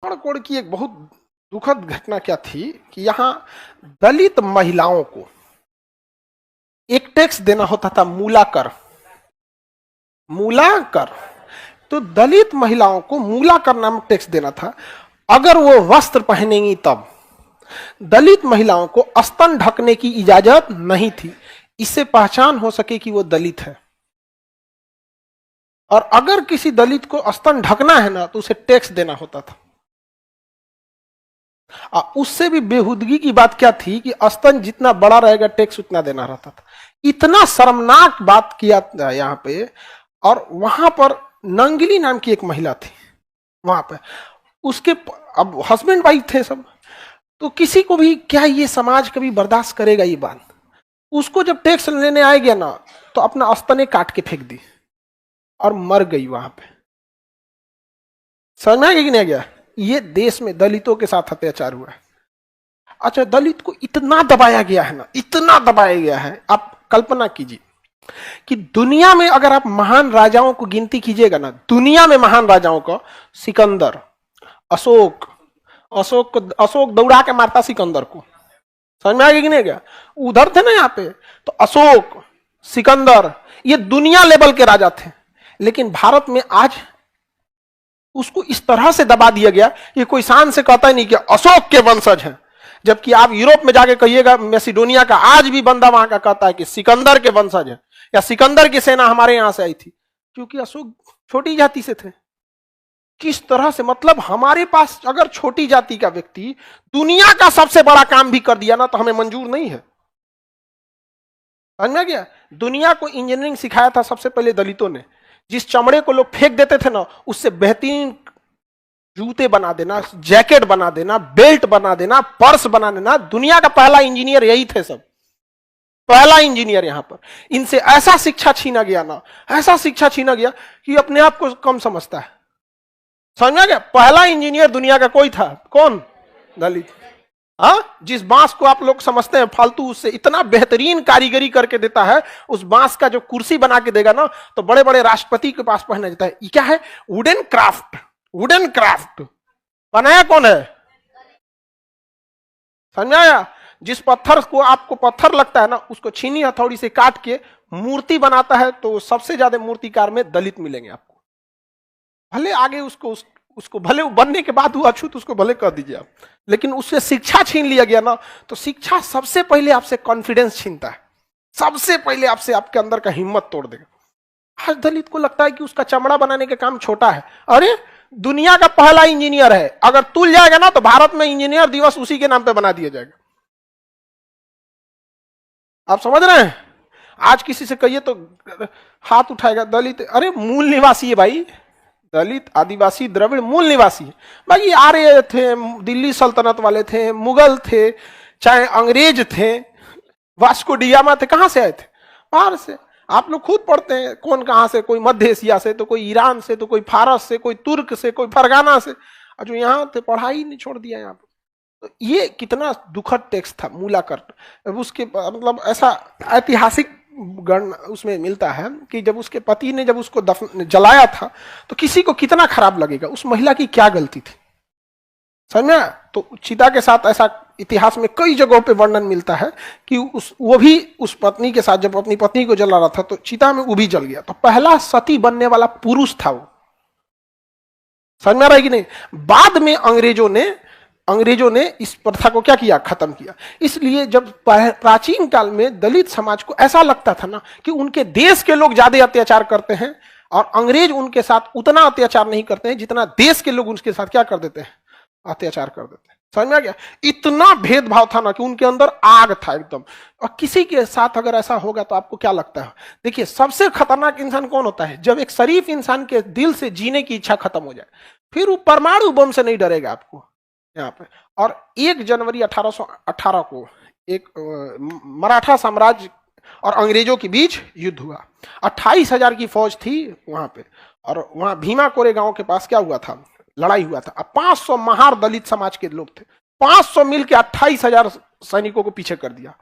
कोड़ की एक बहुत दुखद घटना क्या थी कि यहाँ दलित महिलाओं को एक टैक्स देना होता था, मूलाकर। मूलाकर, तो दलित महिलाओं को मूलाकर नामक टैक्स देना था। अगर वो वस्त्र पहनेंगी तब। दलित महिलाओं को स्तन ढकने की इजाजत नहीं थी, इससे पहचान हो सके कि वो दलित है। और अगर किसी दलित को स्तन ढकना है ना, तो उसे टैक्स देना होता था। उससे भी बेहुदगी की बात क्या थी कि स्तन जितना बड़ा रहेगा टैक्स उतना देना रहता था। इतना शर्मनाक बात किया था यहाँ पे। और वहां पर नंगली नाम की एक महिला थी वहां पे, उसके अब हस्बैंड वाइफ थे सब, तो किसी को भी क्या ये समाज कभी बर्दाश्त करेगा ये बात। उसको जब टैक्स लेने आए गया ना, तो अपना स्तने काट के फेंक दी और मर गई वहां पे। समझ में आ गया कि नहीं गया? ये देश में दलितों के साथ अत्याचार हुआ है। अच्छा, दलित को इतना दबाया गया है ना, इतना दबाया गया है। आप कल्पना कीजिए कि दुनिया में अगर आप महान राजाओं को गिनती कीजिएगा ना, दुनिया में महान राजाओं को, सिकंदर, अशोक दौड़ा के मारता सिकंदर को। समझ में आ गया कि नहीं गया? उधर थे ना यहाँ पे, तो अशोक, सिकंदर, ये दुनिया लेवल के राजा थे। लेकिन भारत में आज उसको इस तरह से दबा दिया गया कि कोई शान से कहता ही नहीं कि अशोक के वंशज हैं। जबकि आप यूरोप में जाके कहिएगा, मैसिडोनिया का आज भी बंदा वहां का कहता है कि सिकंदर के वंशज है, या सिकंदर की सेना हमारे यहां से आई थी, क्योंकि अशोक छोटी जाति से थे। किस तरह से, मतलब हमारे पास अगर छोटी जाति का व्यक्ति दुनिया का सबसे बड़ा काम भी कर दिया ना, तो हमें मंजूर नहीं है। समझ में गया? दुनिया को इंजीनियरिंग सिखाया था सबसे पहले दलितों ने। जिस चमड़े को लोग फेंक देते थे ना, उससे बेहतरीन जूते बना देना, जैकेट बना देना, बेल्ट बना देना, पर्स बना देना। दुनिया का पहला इंजीनियर यही थे सब, पहला इंजीनियर यहां पर। इनसे ऐसा शिक्षा छीना गया ना, ऐसा शिक्षा छीना गया कि अपने आप को कम समझता है। समझ में गया? पहला इंजीनियर दुनिया का कोई था, कौन? दलित। हाँ, जिस बांस को आप लोग समझते हैं फालतू, उससे इतना बेहतरीन कारीगरी करके देता है। उस बांस का जो कुर्सी बना के देगा ना, तो बड़े बड़े राष्ट्रपति के पास पहना जाता है। ये क्या है? Wooden craft. वुडन क्राफ्ट बनाया कौन है? समझ में आया? जिस पत्थर को आपको पत्थर लगता है ना, उसको छीनी हथौड़ी से काट के मूर्ति बनाता है, तो सबसे ज्यादा मूर्तिकार में दलित मिलेंगे आपको। भले आगे उसको भले बनने के बाद वो अछूत, उसको भले कह दीजिए आप, लेकिन उससे शिक्षा छीन लिया गया ना, तो शिक्षा सबसे पहले आपसे कॉन्फिडेंस छीनता है, सबसे पहले आपसे आपके अंदर का हिम्मत तोड़ देगा। आज दलित को लगता है कि उसका चमड़ा बनाने का काम छोटा है। अरे, दुनिया का पहला इंजीनियर है, अगर तुल जाएगा ना, तो भारत में इंजीनियर दिवस उसी के नाम पे बना दिया जाएगा। आप समझ रहे हैं? आज किसी से कहिए तो हाथ उठाएगा दलित। अरे, मूल निवासी है भाई, दलित, आदिवासी, द्रविड़ मूल निवासी है भाई। आर्य थे, दिल्ली सल्तनत वाले थे, मुगल थे, चाहे अंग्रेज थे, वास्को डिगामा थे, कहां से आए थे? बाहर से। आप लोग खुद पढ़ते हैं कौन कहां से, कोई मध्य एशिया से, तो कोई ईरान से, तो कोई फारस से, कोई तुर्क से, कोई फरगाना से, और जो यहां थे पढ़ाई नहीं छोड़ दिया यहाँ पर। तो ये कितना दुखद टेक्स्ट था मूलाकर। उसके मतलब ऐसा ऐतिहासिक गण उसमें मिलता है कि जब उसके पति ने जब उसको जलाया था, तो किसी को कितना खराब लगेगा, उस महिला की क्या गलती थी। समझ में? तो चिता के साथ ऐसा इतिहास में कई जगहों पे वर्णन मिलता है कि वो भी उस पत्नी के साथ जब अपनी पत्नी को जला रहा था, तो चिता में वो भी जल गया। तो पहला सती बनने वाला पुरुष था वो। समझ में आ रहा है कि नहीं? बाद में अंग्रेजों ने इस प्रथा को क्या किया? खत्म किया। इसलिए जब प्राचीन काल में दलित समाज को ऐसा लगता था ना कि उनके देश के लोग ज्यादा अत्याचार करते हैं, और अंग्रेज उनके साथ उतना अत्याचार नहीं करते हैं जितना देश के लोग उनके साथ क्या कर देते हैं? अत्याचार कर देते हैं। समझ में आ गया? इतना भेदभाव था ना कि उनके अंदर आग था एकदम। और किसी के साथ अगर ऐसा होगा तो आपको क्या लगता है? देखिए, सबसे खतरनाक इंसान कौन होता है? जब एक शरीफ इंसान के दिल से जीने की इच्छा खत्म हो जाए, फिर वो परमाणु बम से नहीं डरेगा आपको यहाँ पे। और 1 जनवरी 1818 को एक मराठा साम्राज्य और अंग्रेजों के बीच युद्ध हुआ। 28,000 की फौज थी वहां पे, और वहां भीमा कोरे गांव के पास क्या हुआ था? लड़ाई हुआ था। अब 500 महार दलित समाज के लोग थे, 500 मिलकर 28,000 सैनिकों को पीछे कर दिया।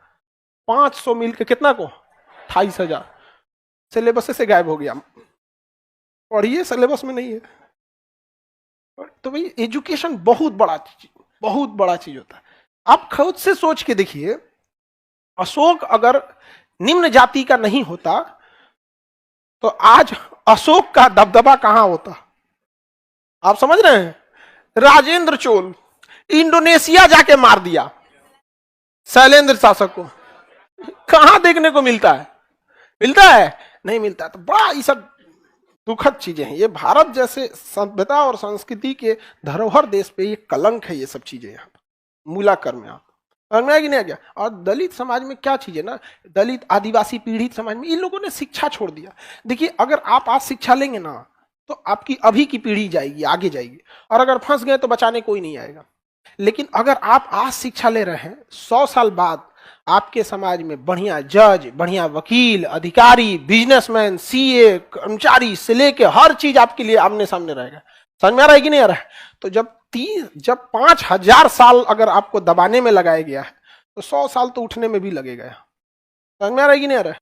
500 मिलकर कितना को? 28,000। सिलेबस से गायब हो गया। पढ़िए, सिलेबस में नहीं है, तो भाई एजुकेशन बहुत बड़ा चीज होता है। आप खुद से सोच के देखिए, अशोक अगर निम्न जाति का नहीं होता तो आज अशोक का दबदबा कहां होता। आप समझ रहे हैं? राजेंद्र चोल इंडोनेशिया जाके मार दिया शैलेंद्र शासक को, कहां देखने को मिलता है? मिलता है? नहीं मिलता। तो बड़ा ये सब दुखद चीजें हैं। ये भारत जैसे सभ्यता और संस्कृति के धरोहर देश पे ये कलंक है, ये सब चीजें यहाँ मूलाकर में। आप समझ में आ कि नहीं आ गया? और दलित समाज में क्या चीज है ना, दलित आदिवासी पीड़ित समाज में इन लोगों ने शिक्षा छोड़ दिया। देखिए, अगर आप आज शिक्षा लेंगे ना तो आपकी अभी की पीढ़ी जाएगी, आगे जाएगी, और अगर फंस गए तो बचाने कोई नहीं आएगा। लेकिन अगर आप आज शिक्षा ले रहे हैं, 100 साल बाद आपके समाज में बढ़िया जज, बढ़िया वकील, अधिकारी, बिजनेसमैन, सीए, कर्मचारी से लेके हर चीज आपके लिए आमने सामने रहेगा। समझ में आ रहा है कि नहीं आ रहा है? तो जब 5000 साल अगर आपको दबाने में लगाया गया है तो 100 साल तो उठने में भी लगेगा। समझ में आ रहा है कि नहीं आ रहा है?